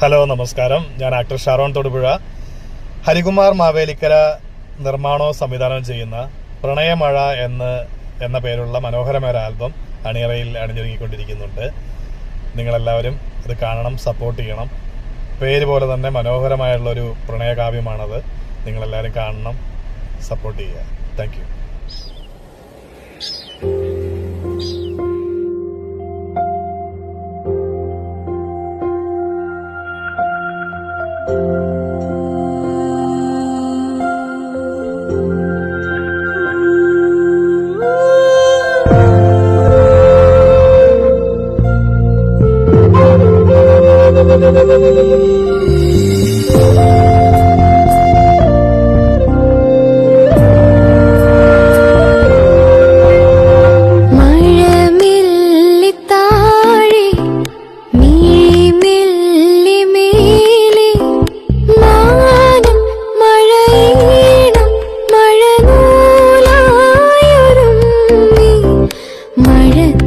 Hello, നമസ്കാരം. ഞാൻ actor Sharon Thodupuzha. Harikumar Mavelikkara നിർമ്മാണവും സംവിധാനം ചെയ്യുന്ന പ്രണയമഴ എന്ന പേരുള്ള മനോഹരമായ ഒരു ആൽബം അണിയറയിൽ അണിഞ്ഞൊരുങ്ങിക്കൊണ്ടിരിക്കുന്നുണ്ട്. നിങ്ങളെല്ലാവരും ഇത് കാണണം, സപ്പോർട്ട് ചെയ്യണം. പേര് പോലെ തന്നെ മനോഹരമായുള്ളൊരു പ്രണയകാവ്യമാണത്. നിങ്ങളെല്ലാവരും കാണണം, സപ്പോർട്ട് ചെയ്യുക. Thank you. മഴ